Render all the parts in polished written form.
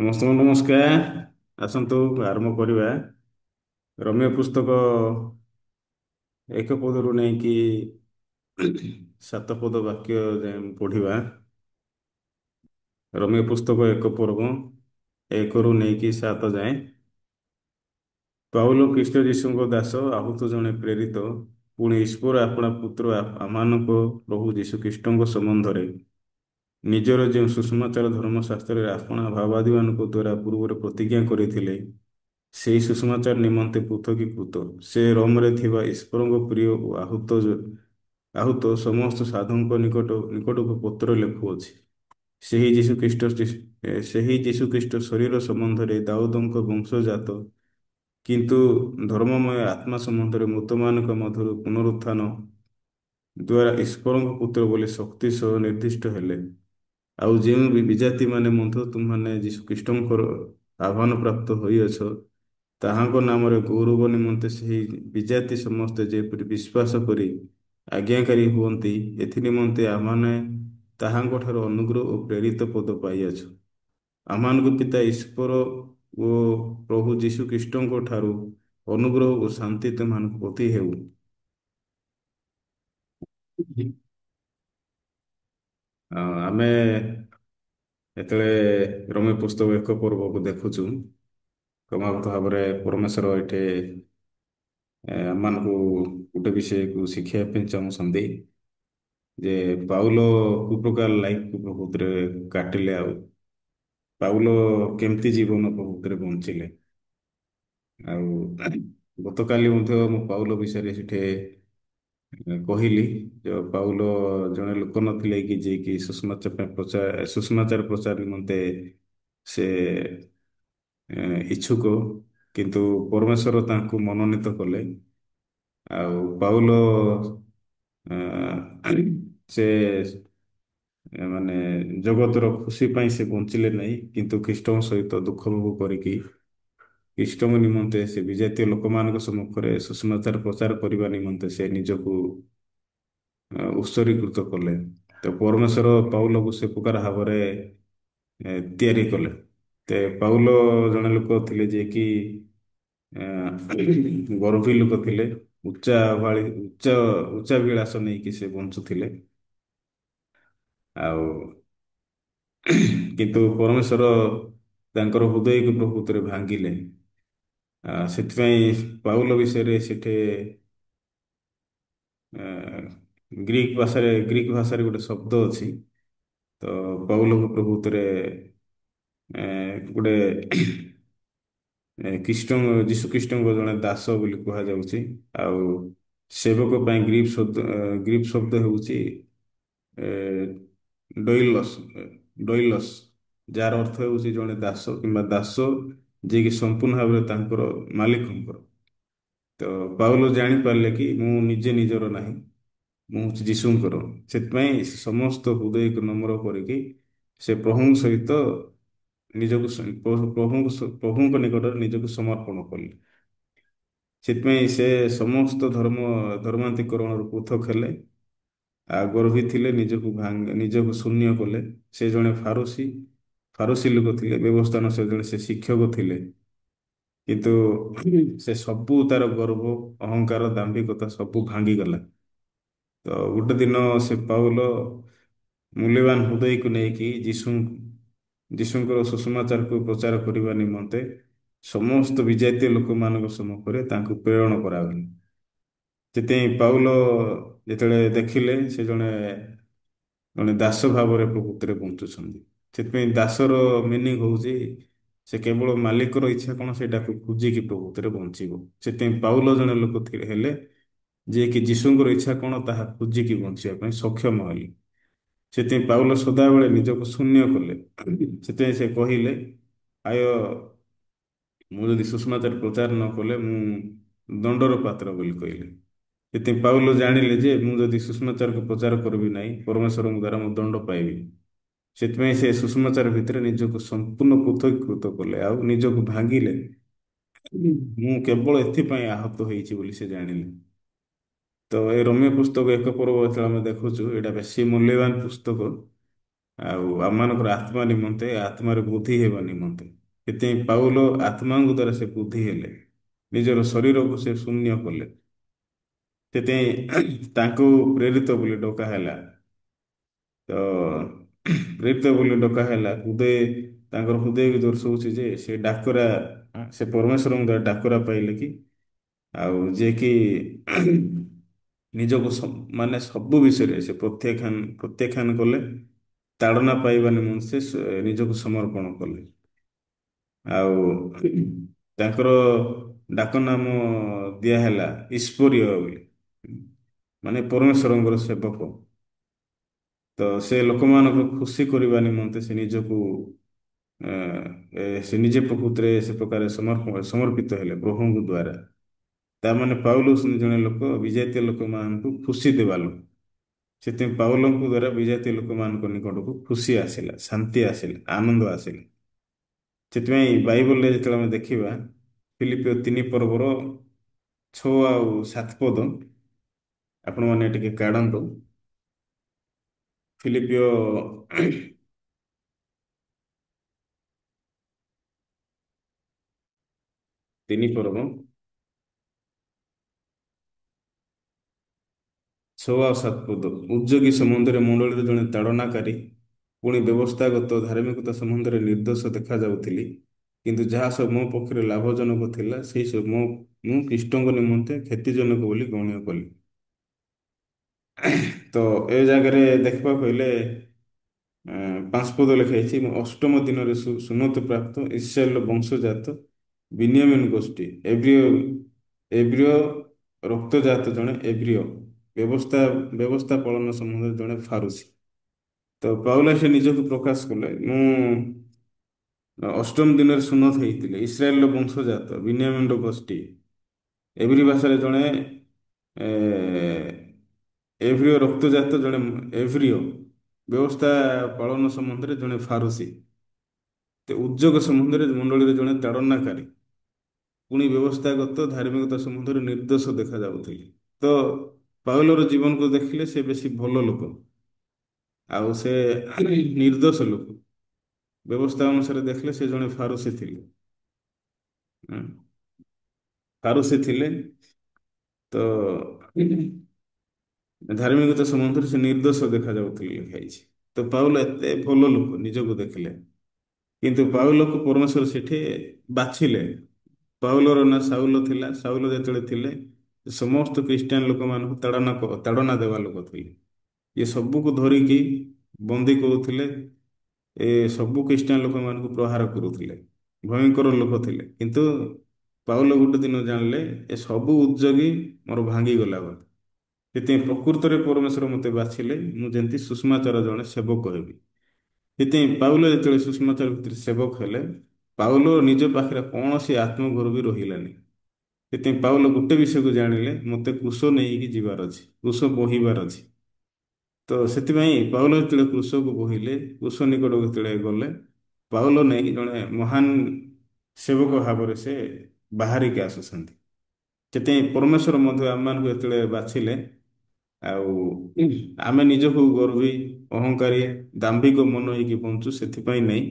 ସମସ୍ତଙ୍କୁ ନମସ୍କାର। ଆସନ୍ତୁ ଆରମ୍ଭ କରିବା। ରମ୍ୟ ପୁସ୍ତକ ଏକ ପଦରୁ ନେଇକି ସାତ ପଦ ବାକ୍ୟ ଯାଏଁ ପଢିବା। ରମ୍ୟ ପୁସ୍ତକ ଏକ ପର୍ବ ଏକରୁ ନେଇକି ସାତ ଯାଏଁ। ପାଉଲ ଖ୍ରୀଷ୍ଟ ଯୀଶୁଙ୍କ ଦାସ ଆହୁତ ଜଣେ ପ୍ରେରିତ, ପୁଣି ଈଶ୍ୱର ଆପଣା ପୁତ୍ର ଆମମାନଙ୍କ ପ୍ରଭୁ ଯୀଶୁ ଖ୍ରୀଷ୍ଟଙ୍କ ସମ୍ବନ୍ଧରେ ନିଜର ଯେଉଁ ସୁସମାଚାର ଧର୍ମଶାସ୍ତ୍ରରେ ଆପଣା ଭାବାଦୀମାନଙ୍କ ଦ୍ୱାରା ପୂର୍ବରୁ ପ୍ରତିଜ୍ଞା କରିଥିଲେ, ସେହି ସୁସମାଚାର ନିମନ୍ତେ ପୃଥକୀକୃତ ସେ ରୋମରେ ଥିବା ଈଶ୍ୱରଙ୍କ ପ୍ରିୟ ଓ ଆହୁତ ସମସ୍ତ ସାଧୁଙ୍କ ନିକଟକୁ ପତ୍ର ଲେଖୁଅଛି। ସେହି ଯୀଶୁଖ୍ରୀଷ୍ଟ ସେହି ଯୀଶୁଖ୍ରୀଷ୍ଟ ଶରୀର ସମ୍ବନ୍ଧରେ ଦାଉଦଙ୍କ ବଂଶଜାତ, କିନ୍ତୁ ଧର୍ମମୟ ଆତ୍ମା ସମ୍ବନ୍ଧରେ ମୃତମାନଙ୍କ ମଧ୍ୟରୁ ପୁନରୁତ୍ଥାନ ଦ୍ୱାରା ଈଶ୍ୱରଙ୍କ ପୁତ୍ର ବୋଲି ଶକ୍ତି ସହ ନିର୍ଦ୍ଦିଷ୍ଟ ହେଲେ। ଆଉ ଯେଉଁ ବିଜାତିମାନେ ମଧ୍ୟ ତୁମମାନେ ଯୀଶୁଖ୍ରୀଷ୍ଟଙ୍କର ଆହ୍ୱାନ ପ୍ରାପ୍ତ ହୋଇଅଛ, ତାହାଙ୍କ ନାମରେ ଗୌରବ ନିମନ୍ତେ ସେହି ବିଜାତି ସମସ୍ତେ ଯେପରି ବିଶ୍ୱାସ କରି ଆଜ୍ଞାକାରୀ ହୁଅନ୍ତି, ଏଥିନିମନ୍ତେ ଆମମାନେ ତାହାଙ୍କଠାରୁ ଅନୁଗ୍ରହ ଓ ପ୍ରେରିତ ପଦ ପାଇଅଛୁ। ଆମମାନଙ୍କ ପିତା ଈଶ୍ୱର ଓ ପ୍ରଭୁ ଯୀଶୁଖ୍ରୀଷ୍ଟଙ୍କ ଠାରୁ ଅନୁଗ୍ରହ ଓ ଶାନ୍ତି ତୁମମାନଙ୍କ ପ୍ରତି ହେଉ। ଆମେ ଯେତେବେଳେ ରୋମୀ ପୁସ୍ତକ ଏକ ପର୍ବକୁ ଦେଖୁଛୁ, କ୍ରମାଗତ ଭାବରେ ପରମେଶ୍ୱର ଏଠି ଆମମାନଙ୍କୁ ଗୋଟେ ବିଷୟକୁ ଶିଖିବା ପାଇଁ ଚାହୁଁଛନ୍ତି ଯେ ପାଉଲ କୋଉ ପ୍ରକାର ଲାଇଫ ପ୍ରକୃତିରେ କାଟିଲେ, ଆଉ ପାଉଲ କେମିତି ଜୀବନ ପ୍ରକୃତିରେ ବଞ୍ଚିଲେ। ଆଉ ଗତକାଲି ମଧ୍ୟ ମୁଁ ପାଉଲ ବିଷୟରେ ସେଠି କହିଲି ଯେ ପାଉଲ ଜଣେ ଲୋକ ନଥିଲେ କି ଯିଏକି ସୁଷମାଚାର ପ୍ରଚାର ନିମନ୍ତେ ସେ ଇଚ୍ଛୁକ, କିନ୍ତୁ ପରମେଶ୍ୱର ତାଙ୍କୁ ମନୋନୀତ କଲେ। ଆଉ ପାଉଲ ଆ, ସେ ମାନେ ଜଗତର ଖୁସି ପାଇଁ ସେ ବଞ୍ଚିଲେ ନାହିଁ, କିନ୍ତୁ ଖ୍ରୀଷ୍ଟଙ୍କ ସହିତ ଦୁଃଖ ଭୋଗ କରିକି ଖ୍ରୀଷ୍ଟଙ୍କ ନିମନ୍ତେ ସେ ବିଜାତୀୟ ଲୋକମାନଙ୍କ ସମ୍ମୁଖରେ ସୁସମାଚାର ପ୍ରଚାର କରିବା ନିମନ୍ତେ ସେ ନିଜକୁ ଉତ୍ସର୍ଗୀକୃତ କଲେ। ତ ପରମେଶ୍ୱର ପାଉଲକୁ ସେ ପ୍ରକାର ଭାବରେ ତିଆରି କଲେ। ପାଉଲ ଜଣେ ଲୋକ ଥିଲେ ଯିଏକି ଗର୍ଭୀ ଲୋକ ଥିଲେ। ଉଚ୍ଚାଭିଳାଷ ନେଇକି ସେ ବଞ୍ଚୁଥିଲେ। ଆଉ କିନ୍ତୁ ପରମେଶ୍ୱର ତାଙ୍କର ହୃଦୟକୁ ପ୍ରକୃତରେ ଭାଙ୍ଗିଲେ। ସେଥିପାଇଁ ପାଉଲ ବିଷୟରେ ସେଠି ଗ୍ରୀକ ଭାଷାରେ ଗୋଟେ ଶବ୍ଦ ଅଛି। ତ ପାଉଲକୁ ପ୍ରକୃତରେ ଗୋଟେ ଯୀଶୁ ଖ୍ରୀଷ୍ଟଙ୍କ ଜଣେ ଦାସ ବୋଲି କୁହାଯାଉଛି। ଆଉ ସେବକ ପାଇଁ ଗ୍ରୀକ୍ ଶବ୍ଦ ହେଉଛି ଡୋଇଲସ୍ ଡୋଇଲସ୍, ଯାହାର ଅର୍ଥ ହେଉଛି ଜଣେ ଦାସ କିମ୍ବା ଦାସ ଯିଏକି ସମ୍ପୂର୍ଣ୍ଣ ଭାବରେ ତାଙ୍କର ମାଲିକଙ୍କର। ତ ପାଉଲ ଜାଣିପାରିଲେ କି ମୁଁ ନିଜେ ନିଜର ନାହିଁ, ମୁଁ ହେଉଛି ଯୀଶୁଙ୍କର। ସେଥିପାଇଁ ସେ ସମସ୍ତ ହୃଦୟକୁ ନମ୍ର କରିକି ସେ ପ୍ରଭୁଙ୍କ ସହିତ ପ୍ରଭୁଙ୍କ ନିକଟରେ ନିଜକୁ ସମର୍ପଣ କଲେ। ସେଥିପାଇଁ ସେ ସମସ୍ତ ଧର୍ମାନ୍ତୀକରଣରୁ ପୃଥକ ହେଲେ। ଆଉ ଗର୍ଭୀ ଥିଲେ, ନିଜକୁ ଶୂନ୍ୟ କଲେ। ସେ ଜଣେ ଫାରୁସୀ ଲୋକ ଥିଲେ, ବ୍ୟବସ୍ଥା ଅନୁସାରେ ଜଣେ ସେ ଶିକ୍ଷକ ଥିଲେ। କିନ୍ତୁ ସେ ସବୁ ତାର ଗର୍ବ, ଅହଙ୍କାର, ଦାମ୍ଭିକତା ସବୁ ଭାଙ୍ଗିଗଲା। ତ ଗୋଟେ ଦିନ ସେ ପାଉଲ ମୂଲ୍ୟବାନ ହୃଦୟକୁ ନେଇକି ଯୀଶୁଙ୍କର ସୁସମାଚାରକୁ ପ୍ରଚାର କରିବା ନିମନ୍ତେ ସମସ୍ତ ବିଜାତୀୟ ଲୋକମାନଙ୍କ ସମ୍ମୁଖରେ ତାଙ୍କୁ ପ୍ରେରଣ କରାଗଲା। ସେଥିପାଇଁ ପାଉଲ ଯେତେବେଳେ ଦେଖିଲେ ସେ ଜଣେ ଜଣେ ଦାସ ଭାବରେ ପ୍ରକୃତିରେ ବଞ୍ଚୁଛନ୍ତି। ସେଥିପାଇଁ ଦାସର ମିନିଂ ହେଉଛି ସେ କେବଳ ମାଲିକର ଇଚ୍ଛା କଣ ସେଇଟାକୁ ଖୋଜିକି ପ୍ରକୃତିରେ ବଞ୍ଚିବ। ସେଥିପାଇଁ ପାଉଲ ଜଣେ ଲୋକ ହେଲେ ଯିଏକି ଯୀଶୁଙ୍କର ଇଚ୍ଛା କଣ ତାହା ଖୋଜିକି ବଞ୍ଚିବା ପାଇଁ ସକ୍ଷମ ହେଲେ। ସେଥିପାଇଁ ପାଉଲ ସଦାବେଳେ ନିଜକୁ ଶୂନ୍ୟ କଲେ। ସେଥିପାଇଁ ସେ କହିଲେ, ଆୟ ମୁଁ ଯଦି ସୁସମାଚାର ପ୍ରଚାର ନ କଲେ ମୁଁ ଦଣ୍ଡର ପାତ୍ର ବୋଲି କହିଲେ। ସେଥିପାଇଁ ପାଉଲ ଜାଣିଲେ ଯେ ମୁଁ ଯଦି ସୁସମାଚାରକୁ ପ୍ରଚାର କରିବି ନାହିଁ, ପରମେଶ୍ୱରଙ୍କ ଦ୍ୱାରା ମୁଁ ଦଣ୍ଡ ପାଇବି। ସେଥିପାଇଁ ସେ ସୁସମାଚାର ଭିତରେ ନିଜକୁ ସମ୍ପୂର୍ଣ୍ଣ ପୃଥକୀକୃତ କଲେ, ଆଉ ନିଜକୁ ଭାଙ୍ଗିଲେ। ମୁଁ କେବଳ ଏଥିପାଇଁ ଆହତ ହେଇଛି ବୋଲି ସେ ଜାଣିଲେ। ତ ଏ ରମ୍ୟ ପୁସ୍ତକ ଏକ ପର୍ବ ଯେତେବେଳେ ଆମେ ଦେଖୁଛୁ, ଏଇଟା ବେଶୀ ମୂଲ୍ୟବାନ ପୁସ୍ତକ। ଆଉ ଆମମାନଙ୍କର ଆତ୍ମା ନିମନ୍ତେ ଆତ୍ମାର ବୃଦ୍ଧି ହେବା ନିମନ୍ତେ। ସେଥିପାଇଁ ପାଉଲ ଆତ୍ମାଙ୍କ ଦ୍ୱାରା ସେ ବୃଦ୍ଧି ହେଲେ, ନିଜର ଶରୀରକୁ ସେ ଶୂନ୍ୟ କଲେ। ସେଥିପାଇଁ ତାଙ୍କୁ ପ୍ରେରିତ ବୋଲି ଡକା ହେଲା। ତ ପ୍ରେରିତ ବୋଲି ଡକା ହେଲା, ତାଙ୍କର ହୃଦୟ ବି ଦର୍ଶଉଛି ଯେ ସେ ଡାକରା, ସେ ପରମେଶ୍ୱରଙ୍କ ଦ୍ୱାରା ଡାକରା ପାଇଲେ କି, ଆଉ ଯିଏକି ନିଜକୁ ମାନେ ସବୁ ବିଷୟରେ ସେ ପ୍ରତ୍ୟାଖ୍ୟାନ କଲେ, ତାଡ଼ନା ପାଇବା ନିମନ୍ତେ ସେ ନିଜକୁ ସମର୍ପଣ କଲେ। ଆଉ ତାଙ୍କର ଡାକ ନାମ ଦିଆହେଲା ଈଶ୍ୱରୀୟ ବୋଲି, ମାନେ ପରମେଶ୍ୱରଙ୍କର ସେବକ। ତ ସେ ଲୋକମାନଙ୍କୁ ଖୁସି କରିବା ନିମନ୍ତେ ସେ ନିଜକୁ ସେ ନିଜେ ପ୍ରକୃତିରେ ସେ ପ୍ରକାର ସମର୍ପିତ ହେଲେ ପ୍ରଭୁଙ୍କ ଦ୍ୱାରା। ତାମାନେ ପାଉଲୁସ ଜଣେ ଲୋକ ବିଜାତୀୟ ଲୋକମାନଙ୍କୁ ଖୁସି ଦେବା ଲୋକ। ସେଥିପାଇଁ ପାଉଲଙ୍କ ଦ୍ୱାରା ବିଜାତୀୟ ଲୋକମାନଙ୍କ ନିକଟକୁ ଖୁସି ଆସିଲା, ଶାନ୍ତି ଆସିଲା, ଆନନ୍ଦ ଆସିଲା। ସେଥିପାଇଁ ବାଇବଲରେ ଯେତେବେଳେ ଆମେ ଦେଖିବା, ଫିଲିପିଓ 3 ପର୍ବର 6 ଆଉ 7 ପଦ ଆପଣମାନେ ଟିକେ କାଢ଼ନ୍ତୁ। ଫିଲିପିଓ 3 ପର୍ବ 6 ଆଉ 7 ପଦ। ଉଦ୍ଯୋଗୀ ସମ୍ବନ୍ଧରେ ମଣ୍ଡଳୀର ଜଣେ ତାଡ଼ନାକାରୀ, ପୁଣି ବ୍ୟବସ୍ଥାଗତ ଧାର୍ମିକତା ସମ୍ବନ୍ଧରେ ନିର୍ଦ୍ଦୋଷ ଦେଖାଯାଉଥିଲି। କିନ୍ତୁ ଯାହା ସବୁ ମୋ ପକ୍ଷରେ ଲାଭଜନକ ଥିଲା, ସେହି ସବୁ ମୁଁ ଖ୍ରୀଷ୍ଟଙ୍କ ନିମନ୍ତେ କ୍ଷତିଜନକ ବୋଲି ଗଣ୍ୟ କଲି। ତ ଏ ଜାଗାରେ ଦେଖିବାକୁ ହେଲେ 5 ପଦ ଲେଖା ହେଇଛି, ମୁଁ ଅଷ୍ଟମ ଦିନରେ ସୁନ୍ନତି ପ୍ରାପ୍ତ ଇସ୍ରାଏଲର ବଂଶଜାତ ବିନ୍ୟାମିନ ଗୋଷ୍ଠୀ ଏବ୍ରିୟ ରକ୍ତଜାତ ଜଣେ ଏବ୍ରିୟ ବ୍ୟବସ୍ଥା ପାଳନ ସମ୍ବନ୍ଧରେ ଜଣେ ଫାରୁସୀ। ତ ପାଉଲ ସେ ନିଜକୁ ପ୍ରକାଶ କଲେ, ମୁଁ ଅଷ୍ଟମ ଦିନରେ ସୁନ୍ନତ ହେଇଥିଲେ, ଇସ୍ରାଏଲର ବଂଶଜାତ ବିନ୍ୟାମିନର ଗୋଷ୍ଠୀ, ଏବ୍ରି ଭାଷାରେ ଜଣେ ଏ, ଏଭ୍ରିୟ ରକ୍ତଜାତ ଜଣେ ଏଭ୍ରିୟ ବ୍ୟବସ୍ଥା ପାଳନ ସମ୍ବନ୍ଧରେ ଜଣେ ଫାରୁସୀ, ଉଦ୍ଯୋଗ ସମ୍ବନ୍ଧରେ ମଣ୍ଡଳୀରେ ଜଣେ ତାଡ଼ନାକାରୀ, ପୁଣି ବ୍ୟବସ୍ଥାଗତ ଧାର୍ମିକତା ସମ୍ବନ୍ଧରେ ନିର୍ଦ୍ଦୋଷ ଦେଖାଯାଉଥିଲେ। ତ ପାଉଲର ଜୀବନକୁ ଦେଖିଲେ ସେ ବେଶୀ ଭଲ ଲୋକ, ଆଉ ସେ ନିର୍ଦ୍ଦୋଷ ଲୋକ। ବ୍ୟବସ୍ଥା ଅନୁସାରେ ଦେଖିଲେ ସେ ଜଣେ ଫାରୁସୀ ଥିଲେ। ହୁଁ। ଫାରୁସୀ ଥିଲେ। ତ ଧାର୍ମିକତା ସମ୍ବନ୍ଧରେ ସେ ନିର୍ଦ୍ଦୋଷ ଦେଖାଯାଉଥିଲେ ଲେଖା ହେଇଛି। ତ ପାଉଲ ଏତେ ଭଲ ଲୋକ ନିଜକୁ ଦେଖିଲେ, କିନ୍ତୁ ପାଉଲକୁ ପରମେଶ୍ୱର ସେଠି ବାଛିଲେ। ପାଉଲର ନାଁ ସାଉଲ ଥିଲା। ସାଉଲ ଯେତେବେଳେ ଥିଲେ, ସମସ୍ତ ଖ୍ରୀଷ୍ଟିଆନ ଲୋକମାନଙ୍କୁ ତାଡ଼ନା ଦେବା ଲୋକ ଥିଲେ। ଇଏ ସବୁକୁ ଧରିକି ବନ୍ଦୀ କରୁଥିଲେ, ଏ ସବୁ ଖ୍ରୀଷ୍ଟିଆନ ଲୋକମାନଙ୍କୁ ପ୍ରହାର କରୁଥିଲେ, ଭୟଙ୍କର ଲୋକ ଥିଲେ। କିନ୍ତୁ ପାଉଲ ଗୋଟେ ଦିନ ଜାଣିଲେ ଏ ସବୁ ଉଦ୍ଯୋଗୀ ମୋର ଭାଙ୍ଗିଗଲା ବୋଲି। ସେଥିପାଇଁ ପ୍ରକୃତରେ ପରମେଶ୍ୱର ମୋତେ ବାଛିଲେ, ମୁଁ ଯେମିତି ସୁଷମାଚାର ଜଣେ ସେବକ ହେବି। ସେଥିପାଇଁ ପାଉଲ ଯେତେବେଳେ ସୁଷମାଚାର ଭିତରେ ସେବକ ହେଲେ, ପାଉଲ ନିଜ ପାଖରେ କୌଣସି ଆତ୍ମଗୌରବ ବି ରହିଲାନି। ସେଥିପାଇଁ ପାଉଲ ଗୋଟେ ବିଷୟକୁ ଜାଣିଲେ, ମୋତେ କ୍ରୁଶ ନେଇକି ଯିବାର ଅଛି, କ୍ରୁଶ ବୋହିବାର ଅଛି। ତ ସେଥିପାଇଁ ପାଉଲ ଯେତେବେଳେ କ୍ରୁଶକୁ ବୋହିଲେ, କ୍ରୁଶ ନିକଟକୁ ଯେତେବେଳେ ଗଲେ, ପାଉଲ ନେଇକି ଜଣେ ମହାନ ସେବକ ଭାବରେ ସେ ବାହାରିକି ଆସୁଛନ୍ତି। ସେଥିପାଇଁ ପରମେଶ୍ୱର ମଧ୍ୟ ଆମମାନଙ୍କୁ ଯେତେବେଳେ ବାଛିଲେ, ଆଉ ଆମେ ନିଜକୁ ଗର୍ବୀ, ଅହଙ୍କାରୀ, ଦାମ୍ଭିକ ମନ ହେଇକି ବଞ୍ଚୁ ସେଥିପାଇଁ ନାହିଁ,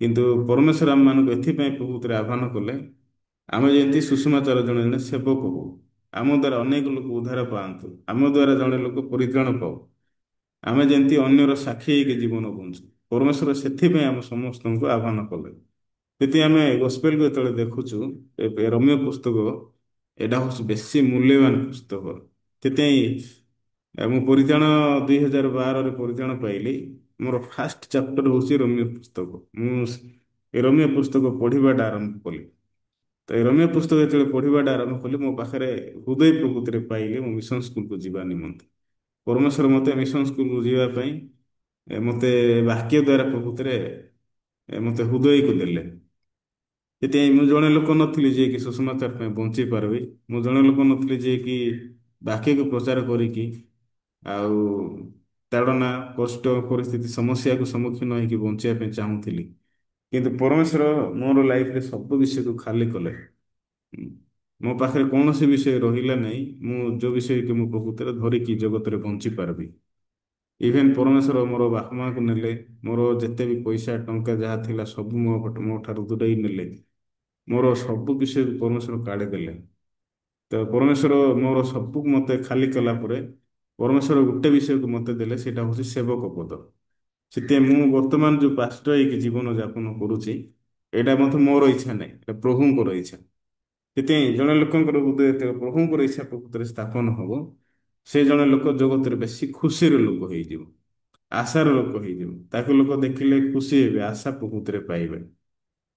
କିନ୍ତୁ ପରମେଶ୍ୱର ଆମମାନଙ୍କୁ ଏଥିପାଇଁ ପ୍ରକୃତରେ ଆହ୍ୱାନ କଲେ, ଆମେ ଯେମିତି ସୁଷମାଚାର ଜଣେ ଜଣେ ସେବକ ହଉ, ଆମ ଦ୍ୱାରା ଅନେକ ଲୋକ ଉଦ୍ଧାର ପାଆନ୍ତୁ, ଆମ ଦ୍ୱାରା ଜଣେ ଲୋକ ପରିତ୍ରାଣ ପାଉ, ଆମେ ଯେମିତି ଅନ୍ୟର ସାକ୍ଷୀ ହେଇକି ଜୀବନ ବଞ୍ଚୁ। ପରମେଶ୍ୱର ସେଥିପାଇଁ ଆମ ସମସ୍ତଙ୍କୁ ଆହ୍ୱାନ କଲେ। ଯଦି ଆମେ ଗସ୍ପେଲକୁ ଯେତେବେଳେ ଦେଖୁଛୁ, ରୋମୀୟ ପୁସ୍ତକ, ଏଇଟା ହେଉଛି ବେଶୀ ମୂଲ୍ୟବାନ ପୁସ୍ତକ। ସେଥିପାଇଁ ମୁଁ ପରିତ୍ରାଣ 2012ରେ ପରିତ୍ରାଣ ପାଇଲି। ମୋର ଫାଷ୍ଟ ଚାପ୍ଟର ହେଉଛି ରୋମୀୟ ପୁସ୍ତକ। ମୁଁ ଏ ରୋମୀୟ ପୁସ୍ତକ ପଢ଼ିବାଟା ଆରମ୍ଭ କଲି। ତ ଏ ରୋମୀୟ ପୁସ୍ତକ ଯେତେବେଳେ ପଢ଼ିବାଟା ଆରମ୍ଭ କଲି, ମୋ ପାଖରେ ହୃଦୟ ପ୍ରକୃତିରେ ପାଇଲି ମୁଁ ମିଶନ ସ୍କୁଲକୁ ଯିବା ନିମନ୍ତେ। ପରମେଶ୍ୱର ମୋତେ ମିଶନ ସ୍କୁଲକୁ ଯିବା ପାଇଁ ମୋତେ ବାକ୍ୟ ଦ୍ୱାରା ପ୍ରକୃତିରେ ମୋତେ ହୃଦୟକୁ ଦେଲେ। ସେଥିପାଇଁ ମୁଁ ଜଣେ ଲୋକ ନଥିଲି ଯିଏକି ସୁସମାଚାର ପାଇଁ ବଞ୍ଚି ପାରିବି। ମୁଁ ଜଣେ ଲୋକ ନଥିଲି ଯିଏକି ବାକ୍ୟକୁ ପ୍ରଚାର କରିକି ଆଉ ତାଡ଼ନା, କଷ୍ଟ, ପରିସ୍ଥିତି, ସମସ୍ୟାକୁ ସମ୍ମୁଖୀନ ହେଇକି ବଞ୍ଚିବା ପାଇଁ ଚାହୁଁଥିଲି। କିନ୍ତୁ ପରମେଶ୍ୱର ମୋର ଲାଇଫରେ ସବୁ ବିଷୟକୁ ଖାଲି କଲେ। ମୋ ପାଖରେ କୌଣସି ବିଷୟ ରହିଲା ନାହିଁ ମୁଁ ଯେଉଁ ବିଷୟକୁ ମୁଁ ପ୍ରକୃତରେ ଧରିକି ଜଗତରେ ବଞ୍ଚି ପାରିବି। ଇଭେନ୍ ପରମେଶ୍ୱର ମୋର ବାପା ମାଆଙ୍କୁ ନେଲେ, ମୋର ଯେତେ ବି ପଇସା ଟଙ୍କା ଯାହା ଥିଲା ସବୁ ମୋ ଠାରୁ ଦୂରେଇ ନେଲେ। ମୋର ସବୁ ବିଷୟ ପରମେଶ୍ୱର କାଢ଼ି ଦେଲେ। ତ ପରମେଶ୍ୱର ମୋର ସବୁ ମତେ ଖାଲି କଲା ପରେ ପରମେଶ୍ୱର ଗୋଟେ ବିଷୟକୁ ମତେ ଦେଲେ, ସେଇଟା ହଉଛି ସେବକ ପଦ। ସେଥିପାଇଁ ମୁଁ ବର୍ତ୍ତମାନ ଯୋଉ ପାଷ୍ଟର ହେଇକି ଜୀବନ ଯାପନ କରୁଛି, ଏଇଟା ମଧ୍ୟ ମୋର ଇଚ୍ଛା ନାହିଁ, ଏଇଟା ପ୍ରଭୁଙ୍କର ଇଚ୍ଛା। ସେଥିପାଇଁ ଜଣେ ଲୋକଙ୍କର ହୃଦୟ ଯେତେବେଳେ ପ୍ରଭୁଙ୍କର ଇଚ୍ଛା ପ୍ରକୃତରେ ସ୍ଥାପନ ହବ, ସେ ଜଣେ ଲୋକ ଜଗତରେ ବେଶୀ ଖୁସିର ଲୋକ ହେଇଯିବ, ଆଶାର ଲୋକ ହେଇଯିବ। ତାକୁ ଲୋକ ଦେଖିଲେ ଖୁସି ହେବେ, ଆଶା ପ୍ରକୃତିରେ ପାଇବେ।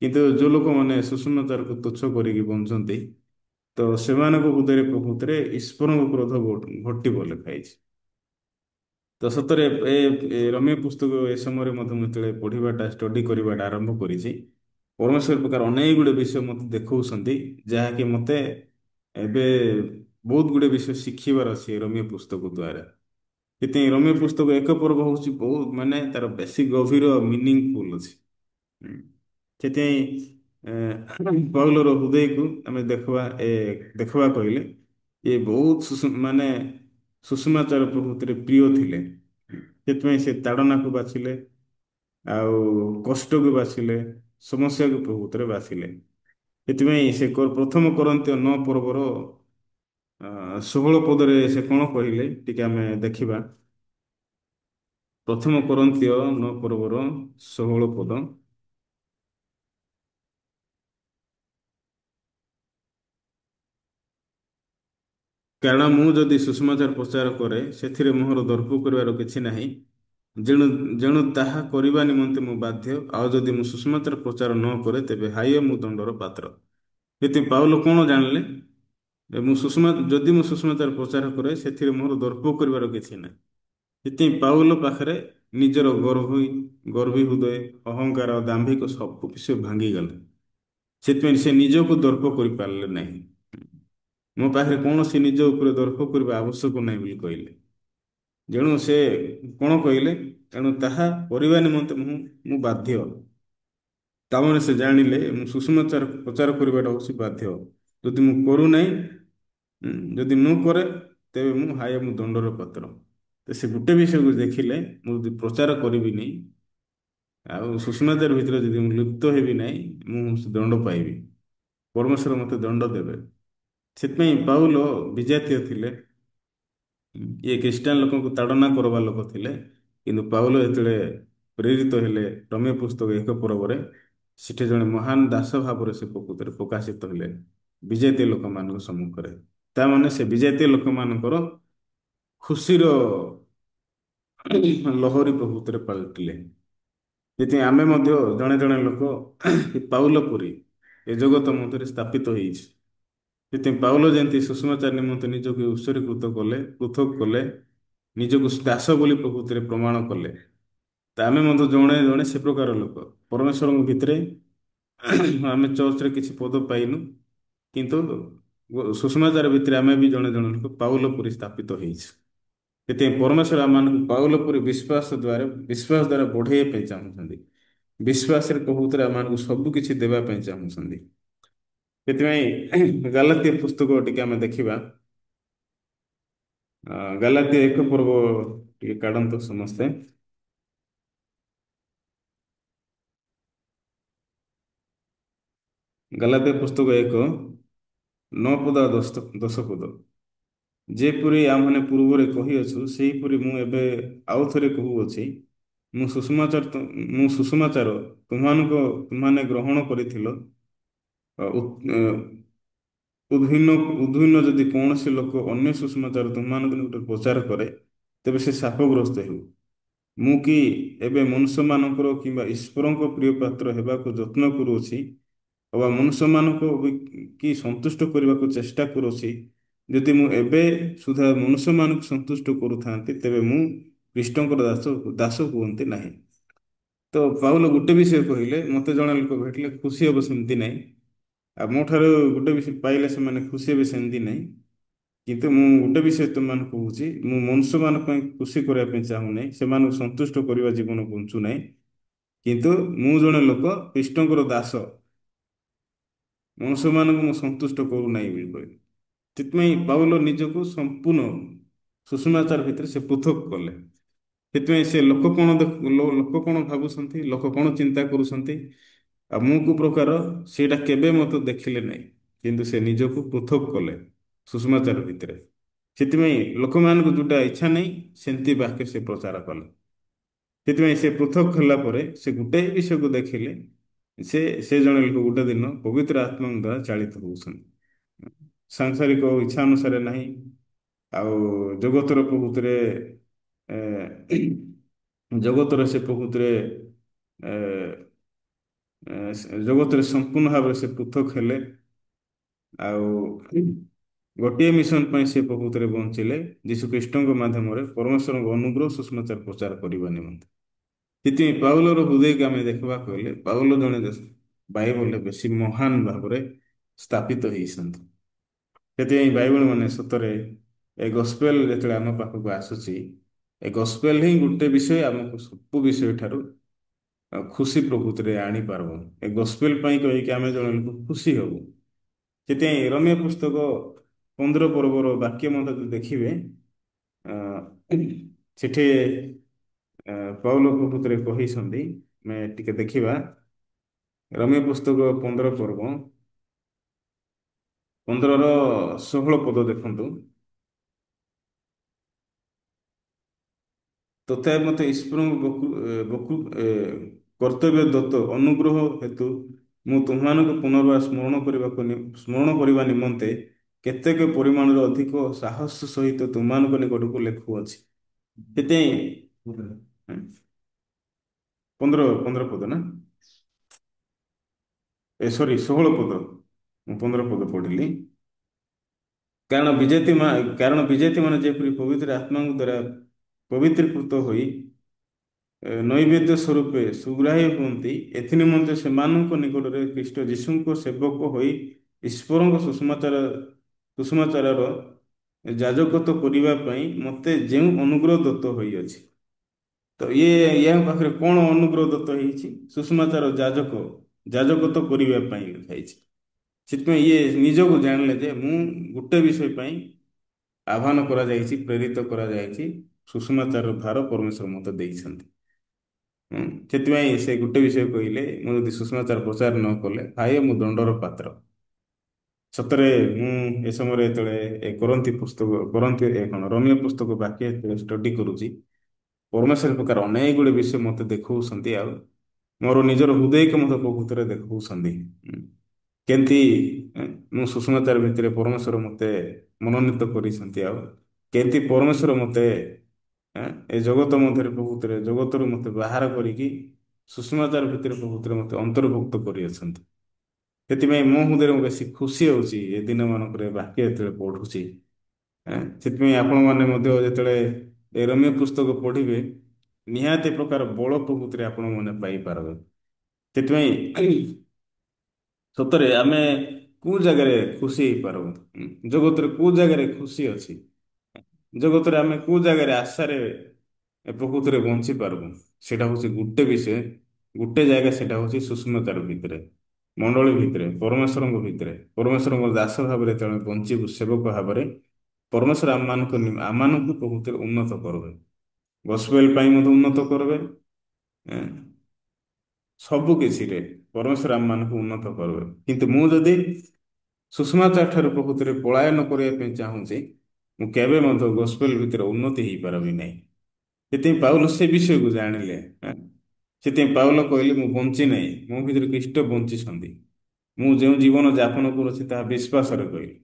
କିନ୍ତୁ ଯୋଉ ଲୋକମାନେ ସୁସମାଚାରକୁ ତୁଚ୍ଛ କରିକି ବଞ୍ଚନ୍ତି, ତ ସେମାନଙ୍କ ହୃଦୟରେ ପ୍ରକୃତିରେ ଈଶ୍ୱରଙ୍କ କ୍ରୋଧ ଘଟିବ ଲେଖା ହେଇଛି। ତ ସତରେ ରମ୍ୟ ପୁସ୍ତକ ଏ ସମୟରେ ମଧ୍ୟ ମୁଁ ଯେତେବେଳେ ପଢ଼ିବାଟା ଷ୍ଟଡି କରିବାଟା ଆରମ୍ଭ କରିଛି, ପରମେଶ୍ୱର ପ୍ରକାର ଅନେକ ଗୁଡ଼ିଏ ବିଷୟ ମୋତେ ଦେଖାଉଛନ୍ତି, ଯାହାକି ମୋତେ ଏବେ ବହୁତ ଗୁଡ଼ିଏ ବିଷୟ ଶିଖିବାର ଅଛି ଏ ରମ୍ୟ ପୁସ୍ତକ ଦ୍ୱାରା। ସେଥିପାଇଁ ରମ୍ୟ ପୁସ୍ତକ ଏକ ପର୍ବ ହେଉଛି ବହୁତ ମାନେ ତାର ବେଶୀ ଗଭୀର ମିନିଂଫୁଲ୍ ଅଛି। ହୁଁ। ସେଥିପାଇଁ ପଉଲର ହୃଦୟକୁ ଆମେ ଦେଖିବା କହିଲେ ଏ ବହୁତ ମାନେ ସୁଷମାଚାର ପ୍ରକୃତିରେ ପ୍ରିୟ ଥିଲେ। ସେଥିପାଇଁ ସେ ତାଡ଼ନାକୁ ବାଛିଲେ, ଆଉ କଷ୍ଟକୁ ବାଛିଲେ, ସମସ୍ୟାକୁ ପ୍ରକୃତିରେ ବାଛିଲେ। ସେଥିପାଇଁ ସେ ପ୍ରଥମ କରନ୍ତୀୟ 9 ପର୍ବର 16 ପଦରେ ସେ କଣ କହିଲେ ଟିକେ ଆମେ ଦେଖିବା। ପ୍ରଥମ କରନ୍ତୀୟ 9 ପର୍ବର 16 ପଦ। କାରଣ ମୁଁ ଯଦି ସୁଷମାଚାର ପ୍ରଚାର କରେ, ସେଥିରେ ମୋହର ଦର୍ପ କରିବାର କିଛି ନାହିଁ, ଯେଣୁ ଯେଣୁ ତାହା କରିବା ନିମନ୍ତେ ମୁଁ ବାଧ୍ୟ। ଆଉ ଯଦି ମୁଁ ସୁଷମାଚାର ପ୍ରଚାର ନ କରେ, ତେବେ ହାୟ ମୁଁ ଦଣ୍ଡର ପାତ୍ର। ସେଥିପାଇଁ ପାଉଲ କଣ ଜାଣିଲେ? ଯଦି ମୁଁ ସୁଷମାଚାର ପ୍ରଚାର କରେ, ସେଥିରେ ମୋର ଦର୍ପ କରିବାର କିଛି ନାହିଁ। ସେଥିପାଇଁ ପାଉଲ ପାଖରେ ନିଜର ଗର୍ବି ହୃଦୟ, ଅହଙ୍କାର, ଦାମ୍ଭିକ ସବୁ କିଛି ଭାଙ୍ଗିଗଲା। ସେଥିପାଇଁ ସେ ନିଜକୁ ଦର୍ପ କରିପାରିଲେ ନାହିଁ। ମୋ ପାଖରେ କୌଣସି ନିଜ ଉପରେ ଦର୍ପ କରିବା ଆବଶ୍ୟକ ନାହିଁ ବୋଲି କହିଲେ। ଯେଣୁ ସେ କଣ କହିଲେ? ତେଣୁ ତାହା କରିବା ନିମନ୍ତେ ମୁଁ ବାଧ୍ୟ। ତାମାନେ ସେ ଜାଣିଲେ ମୁଁ ସୁଷମାଚାର ପ୍ରଚାର କରିବାଟା ହେଉଛି ବାଧ୍ୟ। ଯଦି ମୁଁ କରୁନାହିଁ, ଯଦି ନ କରେ, ତେବେ ମୁଁ ଦଣ୍ଡର ପାତ୍ର। ତ ସେ ଗୋଟେ ବିଷୟକୁ ଦେଖିଲେ, ମୁଁ ଯଦି ପ୍ରଚାର କରିବିନି ଆଉ ସୁଷମାଚାର ଭିତରେ ଯଦି ମୁଁ ଲିପ୍ତ ହେବି ନାହିଁ, ମୁଁ ଦଣ୍ଡ ପାଇବି, ପରମେଶ୍ୱର ମୋତେ ଦଣ୍ଡ ଦେବେ। ସେଥିପାଇଁ ପାଉଲ ବିଜାତୀୟ ଥିଲେ, ଇଏ ଖ୍ରୀଷ୍ଟାନ ଲୋକଙ୍କୁ ତାଡ଼ନା କରିବା ଲୋକ ଥିଲେ। କିନ୍ତୁ ପାଉଲ ଯେତେବେଳେ ପ୍ରେରିତ ହେଲେ ରମ୍ୟ ପୁସ୍ତକ 1 ପର୍ବରେ, ସେଠି ଜଣେ ମହାନ ଦାସ ଭାବରେ ସେ ପ୍ରକୃତରେ ପ୍ରକାଶିତ ହେଲେ ବିଜାତୀୟ ଲୋକମାନଙ୍କ ସମ୍ମୁଖରେ। ତାମାନେ ସେ ବିଜାତୀୟ ଲୋକମାନଙ୍କର ଖୁସିର ଲହରୀ ପ୍ରକୃତରେ ପାଲଟିଲେ। ସେଥିପାଇଁ ଆମେ ମଧ୍ୟ ଜଣେ ଜଣେ ଲୋକ ପାଉଲ ପରି ଏ ଜଗତ ମଧ୍ୟରେ ସ୍ଥାପିତ ହେଇଛି। ସେଥିପାଇଁ ପାଉଲ ଯେମିତି ସୁଷମାଚାର ନିମନ୍ତେ ନିଜକୁ ଉତ୍ସର୍ଗୀକୃତ କଲେ, ପୃଥକ କଲେ, ନିଜକୁ ଦାସ ବୋଲି ପ୍ରକୃତିରେ ପ୍ରମାଣ କଲେ, ତ ଆମେ ମଧ୍ୟ ଜଣେ ଜଣେ ସେ ପ୍ରକାର ଲୋକ ପରମେଶ୍ୱରଙ୍କ ଭିତରେ। ଆମେ ଚର୍ଚ୍ଚରେ କିଛି ପଦ ପାଇନୁ, କିନ୍ତୁ ସୁଷମାଚାର ଭିତରେ ଆମେ ବି ଜଣେ ଜଣେ ଲୋକ ପାଉଲ ପରି ସ୍ଥାପିତ ହେଇଛୁ। ସେଥିପାଇଁ ପରମେଶ୍ୱର ଆମମାନଙ୍କୁ ପାଉଲ ପରି ବିଶ୍ୱାସ ଦ୍ୱାରା ବଢେଇବା ପାଇଁ ଚାହୁଁଛନ୍ତି। ବିଶ୍ୱାସରେ ପ୍ରକୃତରେ ଆମମାନଙ୍କୁ ସବୁ କିଛି ଦେବା ପାଇଁ ଚାହୁଁଛନ୍ତି। ସେଥିପାଇଁ ଗାଲାତୀୟ ପୁସ୍ତକ ଟିକେ ଆମେ ଦେଖିବା। ଗାଲାତୀୟ 1 ପର୍ବ ଟିକେ କାଢନ୍ତୁ ସମସ୍ତେ। ଗାଲାତୀୟ ପୁସ୍ତକ 1 9 ପଦ ଆଉ 10 ପଦ। ଯେପରି ଆମମାନେ ପୂର୍ବରେ କହିଅଛୁ, ସେହିପରି ମୁଁ ଏବେ ଆଉ ଥରେ କହୁଅଛି, ମୁଁ ସୁସମାଚାର ତୁମମାନେ ଗ୍ରହଣ କରିଥିଲ। ଉଦ୍ଭିନ୍ନ ଉଦ୍ଭିନ୍ନ ଯଦି କୌଣସି ଲୋକ ଅନ୍ୟ ସୁସମାଚାର ତୁମମାନଙ୍କ ନିକଟରେ ପ୍ରଚାର କରେ, ତେବେ ସେ ଶାପଗ୍ରସ୍ତ ହେଉ। ମୁଁ କି ଏବେ ମନୁଷ୍ୟମାନଙ୍କର କିମ୍ବା ଈଶ୍ୱରଙ୍କ ପ୍ରିୟ ପାତ୍ର ହେବାକୁ ଯତ୍ନ କରୁଅଛି, ଅବା ମନୁଷ୍ୟମାନଙ୍କୁ କି ସନ୍ତୁଷ୍ଟ କରିବାକୁ ଚେଷ୍ଟା କରୁଅଛି। ଯଦି ମୁଁ ଏବେ ସୁଦ୍ଧା ମନୁଷ୍ୟମାନଙ୍କୁ ସନ୍ତୁଷ୍ଟ କରୁଥାନ୍ତି, ତେବେ ମୁଁ ଖ୍ରୀଷ୍ଟଙ୍କର ଦାସ ହୁଅନ୍ତି ନାହିଁ। ତ ପାଉଲ ଗୋଟେ ବିଷୟ କହିଲେ, ମୋତେ ଜଣେ ଲୋକ ଭେଟିଲେ ଖୁସି ହେବ ସେମିତି ନାହିଁ, ଆଉ ମୋ ଠାରୁ ଗୋଟେ ବିଷୟ ପାଇଲେ ସେମାନେ ଖୁସି ହେବେ ସେମିତି ନାହିଁ। କିନ୍ତୁ ମୁଁ ଗୋଟେ ବିଷୟ ତୁମମାନଙ୍କୁ କହୁଛି, ମୁଁ ମନୁଷ୍ୟମାନଙ୍କ ପାଇଁ ଖୁସି କରିବା ପାଇଁ ଚାହୁଁନାହିଁ, ସେମାନଙ୍କୁ ସନ୍ତୁଷ୍ଟ କରିବା ଜୀବନ ବଞ୍ଚୁ ନାହିଁ। କିନ୍ତୁ ମୁଁ ଜଣେ ଲୋକ ଖ୍ରୀଷ୍ଟଙ୍କର ଦାସ, ମନୁଷ୍ୟମାନଙ୍କୁ ମୁଁ ସନ୍ତୁଷ୍ଟ କରୁନାହିଁ ବୋଲି କହିଲେ। ସେଥିପାଇଁ ପାଉଲ ନିଜକୁ ସମ୍ପୂର୍ଣ୍ଣ ସୁସମାଚାର ଭିତରେ ସେ ପୃଥକ କଲେ। ସେଥିପାଇଁ ସେ ଲୋକ କଣ ଭାବୁଛନ୍ତି, ଲୋକ କଣ ଚିନ୍ତା କରୁଛନ୍ତି, ଆଉ ମୁଁ କୋଉ ପ୍ରକାର, ସେଇଟା କେବେ ମତେ ଦେଖିଲେ ନାହିଁ। କିନ୍ତୁ ସେ ନିଜକୁ ପୃଥକ କଲେ ସୁଷମାଚାର ଭିତରେ। ସେଥିପାଇଁ ଲୋକମାନଙ୍କୁ ଯୋଉଟା ଇଚ୍ଛା ନାହିଁ ସେମିତି ବାକ୍ୟ ସେ ପ୍ରଚାର କଲେ। ସେଥିପାଇଁ ସେ ପୃଥକ ହେଲା ପରେ ସେ ଗୋଟେ ବିଷୟକୁ ଦେଖିଲେ, ସେ ସେ ଜଣେ ଲୋକ ଗୋଟେ ଦିନ ପବିତ୍ର ଆତ୍ମାଙ୍କ ଦ୍ୱାରା ଚାଳିତ ହଉଛନ୍ତି। ସାଂସାରିକ ଇଚ୍ଛା ଅନୁସାରେ ନାହିଁ, ଆଉ ଜଗତର ପ୍ରଭୃତିରେ ଏ, ଜଗତର ସେ ପ୍ରଭୃତିରେ ଏ, ଜଗତରେ ସମ୍ପୂର୍ଣ୍ଣ ଭାବରେ ସେ ପୃଥକ ହେଲେ। ଆଉ ଗୋଟିଏ ମିଶନ ପାଇଁ ସେ ପ୍ରକୃତରେ ବଞ୍ଚିଲେ, ଯୀଶୁ ଖ୍ରୀଷ୍ଟଙ୍କ ମାଧ୍ୟମରେ ପରମେଶ୍ୱରଙ୍କ ଅନୁଗ୍ରହ ସୁଷମାଚାର ପ୍ରଚାର କରିବା ନିମନ୍ତେ। ସେଥିପାଇଁ ପାଉଲର ହୃଦୟକୁ ଆମେ ଦେଖିବାକୁ ହେଲେ, ପାଉଲ ଜଣେ ବାଇବଲରେ ବେଶୀ ମହାନ ଭାବରେ ସ୍ଥାପିତ ହେଇଛନ୍ତି। ସେଥିପାଇଁ ବାଇବଲ ମାନେ ସତରେ ଏ ଗସ୍ପେଲ ଯେତେବେଳେ ଆମ ପାଖକୁ ଆସୁଛି, ଏ ଗସ୍ପେଲ ହିଁ ଗୋଟେ ବିଷୟ ଆମକୁ ସବୁ ବିଷୟ ଠାରୁ ଖୁସି ପ୍ରକୃତିରେ ଆଣିପାରିବ। ଏ ଗସ୍ପେଲ ପାଇଁ କହିକି ଆମେ ଜଣେ ଲୋକ ଖୁସି ହବୁ। ସେଥିପାଇଁ ରୋମୀୟ ପୁସ୍ତକ 15 ପର୍ବର ବାକ୍ୟ ମଧ୍ୟ ଯଦି ଦେଖିବେ, ଆ, ସେଠି ପଉଲ ପ୍ରକୃତରେ କହିଛନ୍ତି। ଆମେ ଟିକେ ଦେଖିବା ରୋମୀୟ ପୁସ୍ତକ 15 ପର୍ବ 15ର 16 ପଦ ଦେଖନ୍ତୁ। ତଥାପି ମୋତେ ଈଶ୍ୱରଙ୍କ କର୍ତ୍ତବ୍ୟ ଦତ୍ତ ଅନୁଗ୍ରହ ହେତୁ ମୁଁ ତୁମମାନଙ୍କୁ ପୁନର୍ବାର ସ୍ମରଣ କରିବା ନିମନ୍ତେ କେତେକ ପରିମାଣର ଅଧିକ ସାହସ ସହିତ ତୁମମାନଙ୍କ ନିକଟକୁ ଲେଖୁଅଛି। ସେଥିପାଇଁ 15 ପଦ ନା, ସରି 16 ପଦ, ମୁଁ 15 ପଦ ପଢିଲି। କାରଣ ବିଜେତା ମାନେ ଯେପରି ପବିତ୍ର ଆତ୍ମାଙ୍କ ଦ୍ୱାରା ପବିତ୍ରୀକୃତ ହୋଇ ନୈବେଦ୍ୟ ସ୍ୱରୂପେ ସୁଗ୍ରାହୀ ହୁଅନ୍ତି, ଏଥିନିମନ୍ତେ ସେମାନଙ୍କ ନିକଟରେ ଖ୍ରୀଷ୍ଟ ଯୀଶୁଙ୍କ ସେବକ ହୋଇ ଈଶ୍ୱରଙ୍କ ସୁଷମାଚାରର ଯାଜକତ୍ୱ କରିବା ପାଇଁ ମୋତେ ଯେଉଁ ଅନୁଗ୍ରହ ଦତ୍ତ ହୋଇଅଛି। ତ ୟା ପାଖରେ କଣ ଅନୁଗ୍ରହ ଦତ୍ତ ହେଇଛି? ସୁଷମାଚାର ଯାଜକତ୍ୱ କରିବା ପାଇଁ ଲେଖାଇଛି। ସେଥିପାଇଁ ଇଏ ନିଜକୁ ଜାଣିଲେ ଯେ ମୁଁ ଗୋଟେ ବିଷୟ ପାଇଁ ଆହ୍ୱାନ କରାଯାଇଛି, ପ୍ରେରିତ କରାଯାଇଛି। ସୁଷମାଚାରର ଭାର ପରମେଶ୍ୱର ମୋତେ ଦେଇଛନ୍ତି। ହୁଁ। ସେଥିପାଇଁ ସେ ଗୋଟେ ବିଷୟ କହିଲେ, ମୁଁ ଯଦି ସୁଷମାଚାର ପ୍ରଚାର ନ କଲେ ହାୟ ମୁଁ ଦଣ୍ଡର ପାତ୍ର। ସତରେ ମୁଁ ଏ ସମୟରେ ଯେତେବେଳେ ରୋମୀୟ ପୁସ୍ତକ ବାକ୍ୟ ଯେତେବେଳେ ଷ୍ଟଡି କରୁଛି, ପରମେଶ୍ୱର ପ୍ରକାର ଅନେକ ଗୁଡ଼ିଏ ବିଷୟ ମୋତେ ଦେଖାଉଛନ୍ତି, ଆଉ ମୋର ନିଜର ହୃଦୟକୁ ମଧ୍ୟ ପ୍ରକୃତରେ ଦେଖାଉଛନ୍ତି। କେମିତି ମୁଁ ସୁଷମାଚାର ଭିତରେ ପରମେଶ୍ୱର ମୋତେ ମନୋନୀତ କରିଛନ୍ତି, ଆଉ କେମିତି ପରମେଶ୍ୱର ମୋତେ ଏ ଜଗତ ମଧ୍ୟରେ ପ୍ରକୃତରେ ଜଗତରୁ ମୋତେ ବାହାର କରିକି ସୁଷମାଚାର ଭିତରେ ପ୍ରକୃତରେ ମୋତେ ଅନ୍ତର୍ଭୁକ୍ତ କରିଅଛନ୍ତି। ସେଥିପାଇଁ ମୋ ହୃଦୟରେ ମୁଁ ବେଶୀ ଖୁସି ହେଉଛି ଏ ଦିନମାନଙ୍କରେ ବାକ୍ୟ ଯେତେବେଳେ ପଢ଼ୁଛି। ସେଥିପାଇଁ ଆପଣମାନେ ମଧ୍ୟ ଯେତେବେଳେ ଏ ରୋମୀୟ ପୁସ୍ତକ ପଢ଼ିବେ, ନିହାତି ପ୍ରକାର ବଳ ପ୍ରକୃତିରେ ଆପଣମାନେ ପାଇପାରିବେ। ସେଥିପାଇଁ ସତରେ ଆମେ କୋଉ ଜାଗାରେ ଖୁସି ହେଇପାରିବୁ? ଜଗତରେ କୋଉ ଜାଗାରେ ଖୁସି ଅଛି? ଜଗତରେ ଆମେ କୋଉ ଜାଗାରେ ଆଶାରେ ଏ ପ୍ରକୃତିରେ ବଞ୍ଚି ପାରିବୁ? ସେଇଟା ହଉଛି ଗୋଟେ ବିଷୟ, ଗୋଟେ ଜାଗା, ସେଟା ହଉଛି ସୁଷମାଚାର ଭିତରେ, ମଣ୍ଡଳୀ ଭିତରେ, ପରମେଶ୍ୱରଙ୍କ ଭିତରେ, ପରମେଶ୍ୱରଙ୍କ ଦାସ ଭାବରେ ଯେତେବେଳେ ବଞ୍ଚିବୁ ସେବକ ଭାବରେ, ପରମେଶ୍ୱର ଆମମାନଙ୍କୁ ପ୍ରକୃତିରେ ଉନ୍ନତ କରିବେ। ଗସ୍ପେଲ ପାଇଁ ମଧ୍ୟ ଉନ୍ନତ କରିବେ। ଏଁ, ସବୁ କିଛିରେ ପରମେଶ୍ୱର ଆମମାନଙ୍କୁ ଉନ୍ନତ କରିବେ। କିନ୍ତୁ ମୁଁ ଯଦି ସୁଷମାଚାର ଠାରୁ ପ୍ରକୃତିରେ ପଳାୟନ କରିବା ପାଇଁ ଚାହୁଁଛି, ମୁଁ କେବେ ମଧ୍ୟ ଗସ୍ପେଲ ଭିତରେ ଉନ୍ନତି ହେଇପାରିବି ନାହିଁ। ସେଥିପାଇଁ ପାଉଲ ସେ ବିଷୟକୁ ଜାଣିଲେ। ସେଥିପାଇଁ ପାଉଲ କହିଲେ ମୁଁ ବଞ୍ଚି ନାହିଁ, ମୋ ଭିତରେ ଖ୍ରୀଷ୍ଟ ବଞ୍ଚିଛନ୍ତି। ମୁଁ ଯେଉଁ ଜୀବନ ଯାପନ କରୁଛି ତାହା ବିଶ୍ୱାସରେ କହିଲି।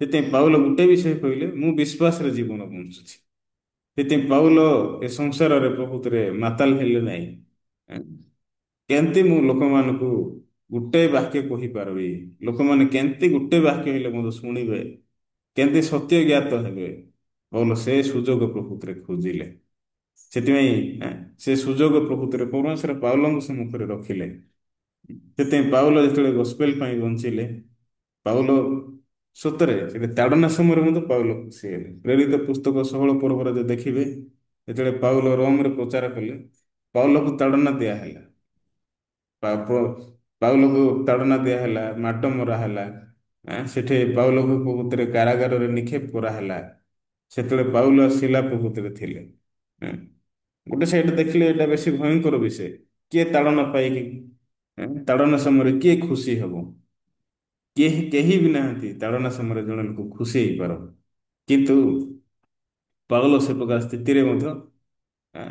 ସେଥିପାଇଁ ପାଉଲ ଗୋଟେ ବିଷୟ କହିଲେ, ମୁଁ ବିଶ୍ୱାସରେ ଜୀବନ ବଞ୍ଚୁଛି। ସେଥିପାଇଁ ପାଉଲ ଏ ସଂସାରରେ ପ୍ରକୃତରେ ମାତାଲ ହେଲେ ନାହିଁ। କେମିତି ମୁଁ ଲୋକମାନଙ୍କୁ ଗୋଟେ ବାକ୍ୟ କହିପାରିବି, ଲୋକମାନେ କେମିତି ଗୋଟେ ବାକ୍ୟ ହେଲେ ମଧ୍ୟ ଶୁଣିବେ, କେମିତି ସତ୍ୟ ଜ୍ଞାତ ହେବେ, ପାଉଲ ସେ ସୁଯୋଗ ପ୍ରକୃତିରେ ଖୋଜିଲେ। ସେଥିପାଇଁ ସେ ସୁଯୋଗ ପ୍ରକୃତିରେ ପରମେଶ୍ୱର ପାଉଲଙ୍କ ସମ୍ମୁଖରେ ରଖିଲେ। ସେଥିପାଇଁ ପାଉଲ ଯେତେବେଳେ ଗସ୍ପେଲ ପାଇଁ ବଞ୍ଚିଲେ, ପାଉଲ ସତରେ ସେଠି ତାଡ଼ନା ସମୟରେ ମଧ୍ୟ ପାଉଲ ଖୁସି ହେଲେ। ପ୍ରେରିତ ପୁସ୍ତକ 16 ପର୍ବରେ ଯଦି ଦେଖିବେ, ଯେତେବେଳେ ପାଉଲ ରୋମରେ ପ୍ରଚାର କଲେ, ପାଉଲକୁ ତାଡ଼ନା ଦିଆହେଲା। ପାଉଲକୁ ତାଡ଼ନା ଦିଆହେଲା, ମାଡ଼ ମରା ହେଲା। ସେଠି ପାଉଲକୁ ପ୍ରକୃତିରେ କାରାଗାରରେ ନିକ୍ଷେପ କରାହେଲା। ସେତେବେଳେ ପାଉଲ ଶିଲା ପ୍ରକୃତିରେ ଥିଲେ। ଗୋଟେ ସାଇଡ୍ ଦେଖିଲେ ଏଇଟା ବେଶୀ ଭୟଙ୍କର ବିଷୟ। କିଏ ତାଡ଼ନା ପାଇକି ତାଡ଼ନା ସମୟରେ କିଏ ଖୁସି ହେବ? କେହି ବି ନାହାନ୍ତି ତାଡ଼ନା ସମୟରେ ଜଣେ ଲୋକ ଖୁସି ହେଇପାର। କିନ୍ତୁ ପାଉଲ ସେ ପ୍ରକାର ସ୍ଥିତିରେ ମଧ୍ୟ ଆ,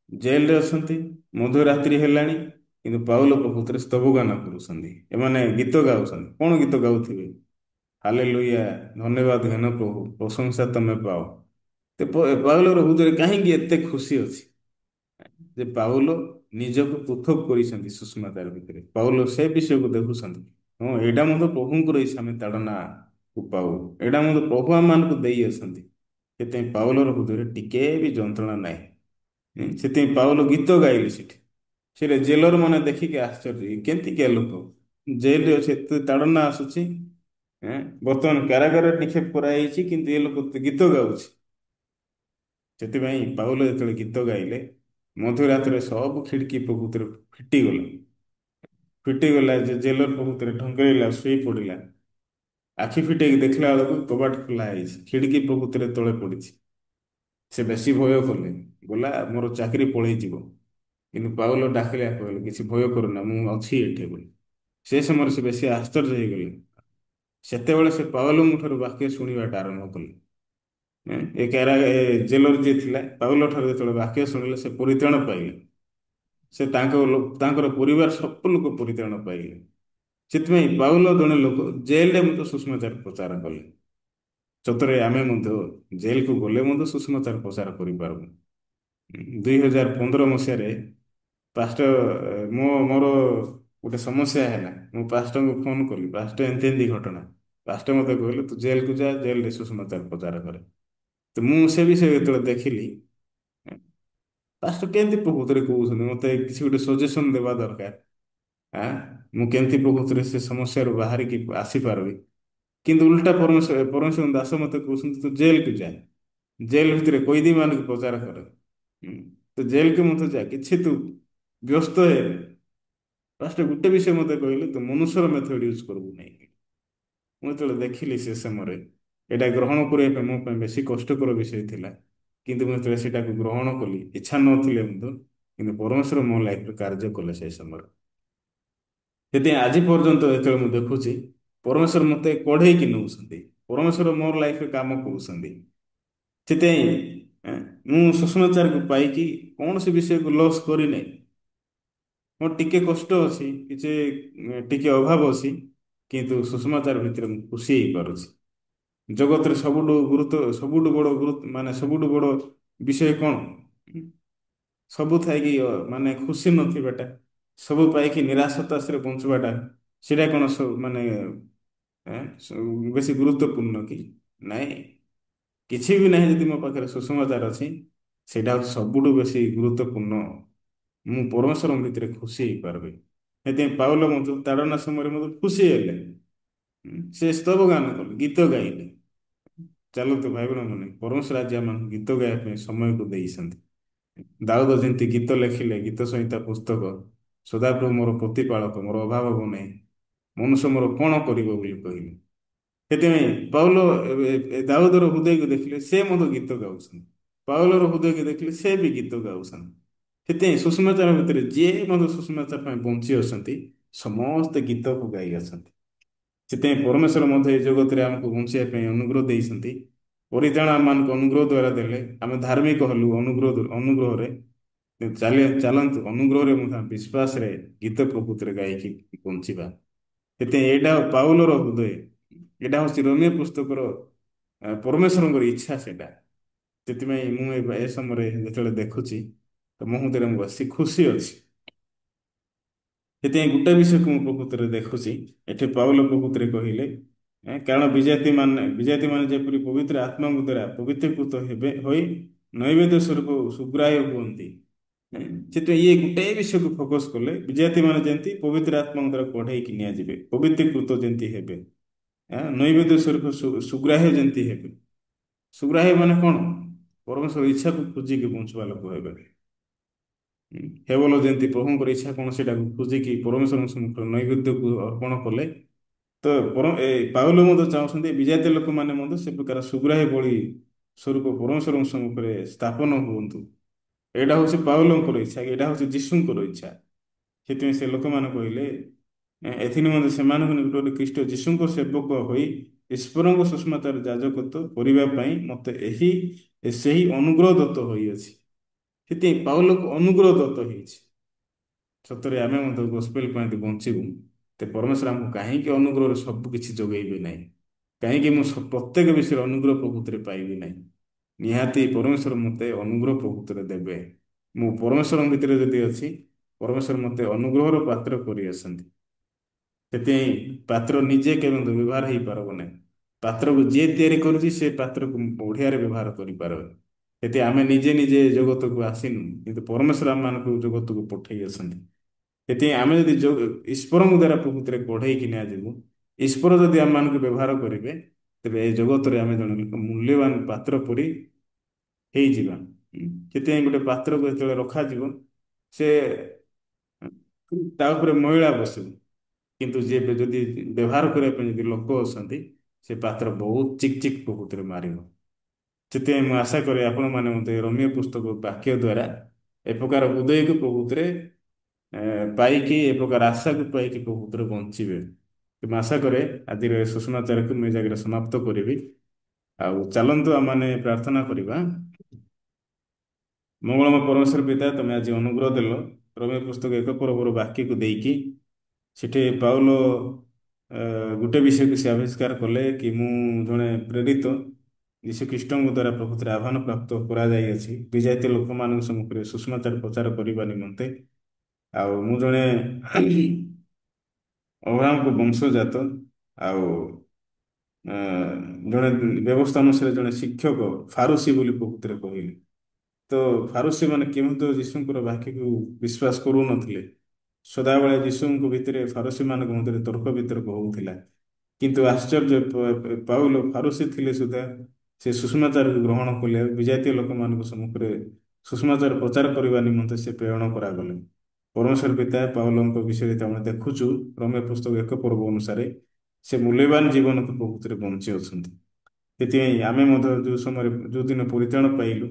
ଜେଲରେ ଅଛନ୍ତି, ମଧ୍ୟରାତ୍ରି ହେଲାଣି, କିନ୍ତୁ ପାଉଲ ପ୍ରକୃତରେ ସ୍ତବଗାନ କରୁଛନ୍ତି। ଏମାନେ ଗୀତ ଗାଉଛନ୍ତି। କଣ ଗୀତ ଗାଉଥିବେ? ହାଲେଲୁୟା, ଧନ୍ୟବାଦ ହେନ ପ୍ରଭୁ, ପ୍ରଶଂସା ତମେ ପାଅ। ପାଉଲର ହୃଦୟରେ କାହିଁକି ଏତେ ଖୁସି ଅଛି? ଯେ ପାଉଲ ନିଜକୁ ପୃଥକ କରିଛନ୍ତି ସୁଷମାଚାର ଭିତରେ। ପାଉଲ ସେ ବିଷୟକୁ ଦେଖୁଛନ୍ତି। ହଁ, ଏଇଟା ମଧ୍ୟ ପ୍ରଭୁଙ୍କର ଇଚ୍ଛା, ଆମେ ତାଡ଼ନାକୁ ପାଉ। ଏଇଟା ମଧ୍ୟ ପ୍ରଭୁ ଆମମାନଙ୍କୁ ଦେଇ ଅଛନ୍ତି। ସେଥିପାଇଁ ପାଉଲର ହୃଦୟରେ ଟିକେ ବି ଯନ୍ତ୍ରଣା ନାହିଁ। ସେଥିପାଇଁ ପାଉଲ ଗୀତ ଗାଇଲେ ସେଠି। ସେଟା ଜେଲର ମାନେ ଦେଖିକି ଆଶ୍ଚର୍ଯ୍ୟ, କେମିତିକିଆ ଲୋକ, ଜେଲରେ ଅଛି, ଏତେ ତାଡ଼ନା ଆସୁଛି, ଏଁ, ବର୍ତ୍ତମାନ କାରାଗାରରେ ନିକ୍ଷେପ କରାଯାଇଛି, କିନ୍ତୁ ଏ ଲୋକ ଗୀତ ଗାଉଛି। ସେଥିପାଇଁ ପାଉଲ ଯେତେବେଳେ ଗୀତ ଗାଇଲେ, ମଧ୍ୟରାତ୍ରିରେ ସବୁ ଖିଡିକି ପ୍ରକୃତିରେ ଫିଟିଗଲା। ଫିଟିଗଲା ଯେ ଜେଲର ପ୍ରକୃତିରେ ଢଙ୍କେଇଲା, ଶୋଇ ପଡ଼ିଲା। ଆଖି ଫିଟେଇକି ଦେଖିଲା ବେଳକୁ କବାଟ ଖୋଲା ହେଇଛି, ଖିଡିକି ପ୍ରକୃତିରେ ତଳେ ପଡ଼ିଛି। ସେ ବେଶୀ ଭୟ କଲେ, ଗଲା ମୋର ଚାକିରି ପଳେଇଯିବ। କିନ୍ତୁ ପାଉଲ ଡାକିଲା, କହିଲେ କିଛି ଭୟ କରନା, ମୁଁ ଅଛି ଏଠି ବୋଲି। ସେ ସମୟରେ ସେ ବେଶୀ ଆଶ୍ଚର୍ଯ୍ୟ ହେଇଗଲେ। ସେତେବେଳେ ସେ ପାଉଲଙ୍କ ଠାରୁ ବାକ୍ୟ ଶୁଣିବାଟା ଆରମ୍ଭ କଲେ। ଜେଲର ଯିଏ ଥିଲା ପାଉଲ ଠାରୁ ଯେତେବେଳେ ବାକ୍ୟ ଶୁଣିଲେ, ସେ ପରିତ୍ରାଣ ପାଇଲେ। ସେ ତାଙ୍କର ପରିବାର ସବୁ ଲୋକ ପରିତ୍ରାଣ ପାଇଲେ। ସେଥିପାଇଁ ପାଉଲ ଜଣେ ଲୋକ ଜେଲରେ ମଧ୍ୟ ସୁଷମାଚାର ପ୍ରଚାର କଲେ। ସତରେ ଆମେ ମଧ୍ୟ ଜେଲକୁ ଗଲେ ମଧ୍ୟ ସୁଷମାଚାର ପ୍ରଚାର କରିପାରୁନୁ। 2015 ମସିହାରେ ପାଷ୍ଟର ମୋର ଗୋଟେ ସମସ୍ୟା ହେଲା। ମୁଁ ପାଷ୍ଟରଙ୍କୁ ଫୋନ କଲି, ପାଷ୍ଟର ଏମିତି ଏମିତି ଘଟଣା। ପାଷ୍ଟର ମୋତେ କହିଲେ, ତୁ ଜେଲକୁ ଯା, ଜେଲରେ ସୁଷମାଚାର ପ୍ରଚାର କରେ। ତ ମୁଁ ସେ ବିଷୟ ଯେତେବେଳେ ଦେଖିଲି, ପାଷ୍ଟର କେମିତି ପ୍ରକୃତରେ କହୁଛନ୍ତି, ମୋତେ କିଛି ଗୋଟେ ସଜେସନ ଦେବା ଦରକାର। ଆଁ ମୁଁ କେମିତି ପ୍ରକୃତରେ ସେ ସମସ୍ୟାରୁ ବାହାରିକି ଆସିପାରିବି? କିନ୍ତୁ ଉଲ୍ଟା ପରମେଶ୍ୱର ଦାସ ମୋତେ କହୁଛନ୍ତି, ତୁ ଜେଲକୁ ଯା, ଜେଲ ଭିତରେ କଏଦୀ ମାନଙ୍କୁ ପ୍ରଚାର କର। ହୁଁ, ତ ଜେଲକୁ ମଧ୍ୟ ଯା, କିଛି ତୁ ବ୍ୟସ୍ତ ହେ। ଫାଷ୍ଟ ଗୋଟେ ବିଷୟ ମୋତେ କହିଲେ, ତୁ ମନୁଷ୍ୟର ମେଥଡ଼ ୟୁଜ୍ କରିବୁ ନାହିଁ। ମୁଁ ଯେତେବେଳେ ଦେଖିଲି ସେ ସମୟରେ, ଏଇଟା ଗ୍ରହଣ କରିବା ପାଇଁ ମୋ ପାଇଁ ବେଶୀ କଷ୍ଟକର ବିଷୟ ଥିଲା। କିନ୍ତୁ ମୁଁ ଯେତେବେଳେ ସେଟାକୁ ଗ୍ରହଣ କଲି, ଇଚ୍ଛା ନଥିଲେ ମଧ୍ୟ, କିନ୍ତୁ ପରମେଶ୍ୱର ମୋ ଲାଇଫରେ କାର୍ଯ୍ୟ କଲେ ସେ ସମୟରେ। ସେଥିପାଇଁ ଆଜି ପର୍ଯ୍ୟନ୍ତ ଯେତେବେଳେ ମୁଁ ଦେଖୁଛି, ପରମେଶ୍ୱର ମୋତେ କଢ଼େଇକି ନେଉଛନ୍ତି। ପରମେଶ୍ୱର ମୋର ଲାଇଫରେ କାମ କରୁଛନ୍ତି। ସେଥିପାଇଁ ଏଁ, ମୁଁ ସୁଷମାଚାରକୁ ପାଇକି କୌଣସି ବିଷୟକୁ ଲସ୍ କରିନାହିଁ। ମୋର ଟିକେ କଷ୍ଟ ଅଛି, କିଛି ଟିକେ ଅଭାବ ଅଛି, କିନ୍ତୁ ସୁଷମାଚାର ଭିତରେ ମୁଁ ଖୁସି ହେଇପାରୁଛି। ଜଗତରେ ସବୁଠୁ ବଡ଼ ଗୁରୁତ୍ୱ ମାନେ ସବୁଠୁ ବଡ଼ ବିଷୟ କଣ? ସବୁ ଥାଇକି ମାନେ ଖୁସି ନଥିବାଟା, ସବୁ ପାଇକି ନିରାଶତାରେ ବଞ୍ଚିବାଟା, ସେଇଟା କଣ ସବୁ ମାନେ ବେଶୀ ଗୁରୁତ୍ୱପୂର୍ଣ୍ଣ କି? ନାଇଁ। କିଛି ବି ନାହିଁ ଯଦି ମୋ ପାଖରେ ସୁସମାଚାର ଅଛି, ସେଇଟା ହଉଛି ସବୁଠୁ ବେଶୀ ଗୁରୁତ୍ୱପୂର୍ଣ୍ଣ। ମୁଁ ପରମେଶ୍ୱରଙ୍କ ଭିତରେ ଖୁସି ହେଇପାରିବି। ସେଥିପାଇଁ ପାଉଲ ମଧ୍ୟ ତାଡ଼ନା ସମୟରେ ମଧ୍ୟ ଖୁସି ହେଲେ। ସେ ସ୍ତବ ଗାନ କଲେ, ଗୀତ ଗାଇଲେ। ଚାଲନ୍ତୁ ଭାଇ ଭଉଣୀମାନେ, ପରମେଶ୍ୱର ଆଜି ଆମମାନଙ୍କୁ ଗୀତ ଗାଇବା ପାଇଁ ସମୟକୁ ଦେଇଛନ୍ତି। ଦାଉଦ ଯେମିତି ଗୀତ ଲେଖିଲେ, ଗୀତ ସଂହିତା ପୁସ୍ତକ, ସଦାପ୍ରଭୁ ମୋର ପ୍ରତିପାଳକ, ମୋର ଅଭାବ ହବ ନାହିଁ, ମନୁଷ୍ୟ ମୋର କଣ କରିବ ବୋଲି କହିଲେ। ସେଥିପାଇଁ ପାଉଲ ଦାଉଦର ହୃଦୟକୁ ଦେଖିଲେ, ସେ ମଧ୍ୟ ଗୀତ ଗାଉଛନ୍ତି। ପାଉଲର ହୃଦୟକୁ ଦେଖିଲେ, ସେ ବି ଗୀତ ଗାଉଛନ୍ତି। ସେଥିପାଇଁ ସୁଷମାଚାର ଭିତରେ ଯିଏ ମଧ୍ୟ ସୁଷମାଚାର ପାଇଁ ବଞ୍ଚି ଅଛନ୍ତି, ସମସ୍ତେ ଗୀତକୁ ଗାଇ ଅଛନ୍ତି। ସେଥିପାଇଁ ପରମେଶ୍ୱର ମଧ୍ୟ ଏ ଜଗତରେ ଆମକୁ ବଞ୍ଚିବା ପାଇଁ ଅନୁଗ୍ରହ ଦେଇଛନ୍ତି। ପରିତ୍ରାଣ ଆମମାନଙ୍କୁ ଅନୁଗ୍ରହ ଦ୍ୱାରା ଦେଲେ। ଆମେ ଧାର୍ମିକ ହେଲୁ ଅନୁଗ୍ରହରେ। ଚାଲନ୍ତୁ ଅନୁଗ୍ରହରେ ମଧ୍ୟ ବିଶ୍ୱାସରେ ଗୀତ ପ୍ରକୃତିରେ ଗାଇକି ବଞ୍ଚିବା। ସେଥିପାଇଁ ଏଇଟା ପାଉଲର ହୃଦୟ, ଏଇଟା ହଉଛି ରୋମୀୟ ପୁସ୍ତକର ପରମେଶ୍ୱରଙ୍କର ଇଚ୍ଛା ସେଇଟା। ସେଥିପାଇଁ ମୁଁ ଏ ସମୟରେ ଯେତେବେଳେ ଦେଖୁଛି, ତ ମୋ ହୃଦୟରେ ମୁଁ ବେଶୀ ଖୁସି ଅଛି। ସେଥିପାଇଁ ଗୋଟେ ବିଷୟକୁ ମୁଁ ପ୍ରକୃତରେ ଦେଖୁଛି, ଏଠି ପାଉଲ ପ୍ରକୃତରେ କହିଲେ, କାରଣ ବିଜାତି ମାନେ ଯେପରି ପବିତ୍ର ଆତ୍ମାଙ୍କ ଦ୍ୱାରା ପବିତ୍ରୀକୃତ ହେବେ ହୋଇ ନୈବେଦ୍ୟ ସ୍ୱରୂପ ସୁଗ୍ରାହ୍ୟ ହୁଅନ୍ତି। ସେଥିପାଇଁ ଇଏ ଗୋଟେ ବିଷୟକୁ ଫୋକସ କଲେ, ବିଜାତି ମାନେ ଯେମିତି ପବିତ୍ର ଆତ୍ମାଙ୍କ ଦ୍ୱାରା କଢେଇକି ନିଆଯିବେ, ପବିତ୍ରୀକୃତ ଯେମିତି ହେବେ, ନୈବେଦ୍ୟ ସ୍ୱରୂପ ସୁଗ୍ରାହ୍ୟ ଯେମିତି ହେବେ। ସୁଗ୍ରାହ୍ୟ ମାନେ କଣ? ପରମେଶ୍ୱର ଇଚ୍ଛାକୁ ଖୋଜିକି ବଞ୍ଚୁବା ଲୋକ ହେବେ। କେବଳ ଯେମିତି ପ୍ରଭୁଙ୍କର ଇଚ୍ଛା କଣ ସେଇଟାକୁ ଖୋଜିକି ପରମେଶ୍ୱରଙ୍କ ସମ୍ମୁଖରେ ନୈବେଦ୍ୟକୁ ଅର୍ପଣ କଲେ, ତ ପାଉଲ ମଧ୍ୟ ଚାହୁଁଛନ୍ତି ବିଜାତୀୟ ଲୋକମାନେ ମଧ୍ୟ ସେ ପ୍ରକାର ସୁଗ୍ରାହ୍ୟ ବଳି ସ୍ୱରୂପ ପରମେଶ୍ୱରଙ୍କ ସମ୍ମୁଖରେ ସ୍ଥାପନ ହୁଅନ୍ତୁ। ଏଇଟା ହଉଛି ପାଉଲଙ୍କର ଇଚ୍ଛା, ଏଇଟା ହଉଛି ଯୀଶୁଙ୍କର ଇଚ୍ଛା। ସେଥିପାଇଁ ସେ ଲୋକମାନେ କହିଲେ, ଏଥିନିମନ୍ତେ ସେମାନଙ୍କୁ ନିକଟରେ ଖ୍ରୀଷ୍ଟ ଯୀଶୁଙ୍କ ସେବକ ହୋଇ ଈଶ୍ୱରଙ୍କ ସୁଷମାଚାର ଯାଜକତ୍ୱ କରିବା ପାଇଁ ମୋତେ ସେହି ଅନୁଗ୍ରହ ଦତ୍ତ ହୋଇଅଛି। ସେଥିପାଇଁ ପାଉଲକୁ ଅନୁଗ୍ରହ ଦତ୍ତ ହେଇଛି। ସତରେ ଆମେ ମଧ୍ୟ ଗୋସ୍ପେଲ ପାଇଁ ଯଦି ବଞ୍ଚିବୁ, ତ ପରମେଶ୍ୱର ଆମକୁ କାହିଁକି ଅନୁଗ୍ରହରେ ସବୁ କିଛି ଯୋଗେଇବେ ନାହିଁ? କାହିଁକି ମୁଁ ପ୍ରତ୍ୟେକ ବିଷୟରେ ଅନୁଗ୍ରହ ପ୍ରକୃତିରେ ପାଇବି ନାହିଁ? ନିହାତି ପରମେଶ୍ୱର ମୋତେ ଅନୁଗ୍ରହ ପ୍ରକୃତିରେ ଦେବେ। ମୁଁ ପରମେଶ୍ୱରଙ୍କ ଭିତରେ ଯଦି ଅଛି, ପରମେଶ୍ୱର ମୋତେ ଅନୁଗ୍ରହର ପାତ୍ର କରି ଆସନ୍ତି। ସେଥିପାଇଁ ପାତ୍ର ନିଜେ କେବେ ମଧ୍ୟ ବ୍ୟବହାର ହେଇପାରିବ ନାହିଁ। ପାତ୍ରକୁ ଯିଏ ତିଆରି କରୁଛି ସେ ପାତ୍ରକୁ ବଢ଼ିଆରେ ବ୍ୟବହାର କରିପାରିବ। ସେଥିପାଇଁ ଆମେ ନିଜେ ନିଜେ ଜଗତକୁ ଆସିନୁ, କିନ୍ତୁ ପରମେଶ୍ୱର ଆମମାନଙ୍କୁ ଜଗତକୁ ପଠେଇ ଆସନ୍ତି। ସେଥିପାଇଁ ଆମେ ଯଦି ଈଶ୍ୱରଙ୍କ ଦ୍ୱାରା ପ୍ରକୃତିରେ ଗଢ଼େଇକି ନିଆଯିବୁ, ଈଶ୍ୱର ଯଦି ଆମମାନଙ୍କୁ ବ୍ୟବହାର କରିବେ, ତେବେ ଏ ଜଗତରେ ଆମେ ଜଣେ ମୂଲ୍ୟବାନ ପାତ୍ର ପରି ହେଇଯିବା। ସେଥିପାଇଁ ଗୋଟେ ପାତ୍ରକୁ ଯେତେବେଳେ ରଖାଯିବ, ସେ ତା ଉପରେ ମଇଳା ବସିବ, କିନ୍ତୁ ଯିଏ ଯଦି ବ୍ୟବହାର କରିବା ପାଇଁ ଯଦି ଲୋକ ଅଛନ୍ତି, ସେ ପାତ୍ର ବହୁତ ଚିକ୍ ଚିକ୍ ପ୍ରକୃତିରେ ମାରିବ। ସେଥିପାଇଁ ମୁଁ ଆଶା କରେ ଆପଣମାନେ ମୋତେ ରୋମୀୟ ପୁସ୍ତକ ବାକ୍ୟ ଦ୍ୱାରା ଏ ପ୍ରକାର ଉଦୟକୁ ପ୍ରକୃତିରେ ପାଇକି, ଏ ପ୍ରକାର ଆଶାକୁ ପାଇକି ପ୍ରକୃତିରେ ବଞ୍ଚିବେ। ମୁଁ ଆଶା କରେ ଆଜିର ଏ ସୁଷମାଚାରକୁ ମୁଁ ଏ ଜାଗାରେ ସମାପ୍ତ କରିବି। ଆଉ ଚାଲନ୍ତୁ ଆମମାନେ ପ୍ରାର୍ଥନା କରିବା। ମଙ୍ଗଳମୟ ପରମେଶ୍ୱର ପିତା, ତମେ ଆଜି ଅନୁଗ୍ରହ ଦେଲ ରୋମୀୟ ପୁସ୍ତକ 1 ପର୍ବର ବାକ୍ୟକୁ ଦେଇକି। ସେଠି ପାଉଲ ଗୋଟେ ବିଷୟକୁ ସେ ଆବିଷ୍କାର କଲେ କି ମୁଁ ଜଣେ ପ୍ରେରିତ ଯୀଶୁ ଖ୍ରୀଷ୍ଟଙ୍କ ଦ୍ୱାରା ପ୍ରକୃତିରେ ଆହ୍ୱାନ ପ୍ରାପ୍ତ କରାଯାଇଅଛି ବିଜାତୀୟ ଲୋକମାନଙ୍କ ସମ୍ମୁଖରେ ସୁଷମାଚାର ପ୍ରଚାର କରିବା ନିମନ୍ତେ। ଆଉ ମୁଁ ଜଣେ ଅବ୍ରାହ୍ମଙ୍କ ବଂଶଜାତ, ଆଉ ଅ, ଜଣେ ବ୍ୟବସ୍ଥା ଅନୁସାରେ ଜଣେ ଶିକ୍ଷକ, ଫାରୁସୀ ବୋଲି ପ୍ରକୃତିରେ କହିଲେ। ତ ଫାରୁସୀ ମାନେ କେମିତି ଯୀଶୁଙ୍କର ବାକ୍ୟକୁ ବିଶ୍ୱାସ କରୁନଥିଲେ। ସଦାବେଳେ ଯୀଶୁଙ୍କ ଭିତରେ ଫାରୁସୀ ମାନଙ୍କ ମଧ୍ୟରେ ତର୍କ ବିତର୍କ ହଉଥିଲା। କିନ୍ତୁ ଆଶ୍ଚର୍ଯ୍ୟ, ପାଉଲ ଫାରୁସୀ ଥିଲେ ସୁଦ୍ଧା ସେ ସୁଷମାଚାରକୁ ଗ୍ରହଣ କଲେ। ବିଜାତୀୟ ଲୋକମାନଙ୍କ ସମ୍ମୁଖରେ ସୁଷମାଚାର ପ୍ରଚାର କରିବା ନିମନ୍ତେ ସେ ପ୍ରେରଣ କରାଗଲେ। ପରମେଶ୍ୱର ପିତା, ପାଉଲଙ୍କ ବିଷୟରେ ଆମେ ଦେଖୁଛୁ ରୋମୀୟ ପୁସ୍ତକ 1 ପର୍ବ ଅନୁସାରେ ସେ ମୂଲ୍ୟବାନ ଜୀବନକୁ ପ୍ରକୃତିରେ ବଞ୍ଚି ଅଛନ୍ତି। ସେଥିପାଇଁ ଆମେ ମଧ୍ୟ ଯେଉଁ ସମୟରେ ଯେଉଁ ଦିନ ପରିତ୍ରାଣ ପାଇଲୁ,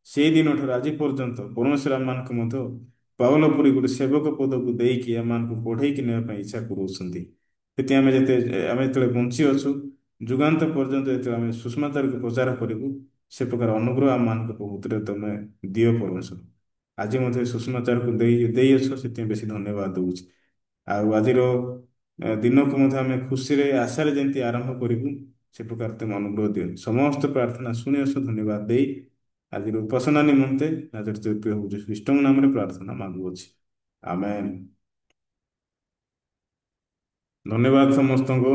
ସେଇ ଦିନଠାରୁ ଆଜି ପର୍ଯ୍ୟନ୍ତ ପରମେଶ୍ୱର ଆମମାନଙ୍କୁ ମଧ୍ୟ ପାଉଲ ପରି ଗୋଟେ ସେବକ ପଦକୁ ଦେଇକି ଆମମାନଙ୍କୁ ବଢ଼େଇକି ନେବା ପାଇଁ ଇଚ୍ଛା କରୁଅଛନ୍ତି। ସେଥିପାଇଁ ଆମେ ଯେତେବେଳେ ବଞ୍ଚି ଅଛୁ, ଯୁଗାନ୍ତ ପର୍ଯ୍ୟନ୍ତ ଯେତେବେଳେ ଆମେ ସୁଷମାଚାରକୁ ପ୍ରଚାର କରିବୁ, ସେ ପ୍ରକାର ଅନୁଗ୍ରହ ଆମମାନଙ୍କ ପ୍ରକୃତିରେ ତମେ ଦିଅ ପରମେଶ୍ୱର। ଆଜି ମଧ୍ୟ ସୁଷମାଚାରକୁ ଦେଇଅଛ, ସେଥିପାଇଁ ବେଶୀ ଧନ୍ୟବାଦ ଦଉଛି। ଆଉ ଆଜିର ଦିନକୁ ମଧ୍ୟ ଆମେ ଖୁସିରେ ଆଶାରେ ଯେମିତି ଆରମ୍ଭ କରିବୁ, ସେ ପ୍ରକାର ତୁମ ଅନୁଗ୍ରହ ଦିଅ। ସମସ୍ତ ପ୍ରାର୍ଥନା ଶୁଣି ଆସ ଧନ୍ୟବାଦ ଦେଇ ଆଜିର ଉପାସନା ନିମନ୍ତେ ନାଜରେଥ ପ୍ରଭୁ ଯୀଶୁ ଖ୍ରୀଷ୍ଟଙ୍କ ନାମରେ ପ୍ରାର୍ଥନା ମାଗୁଅଛି। ଆମେନ୍। ଧନ୍ୟବାଦ ସମସ୍ତଙ୍କୁ।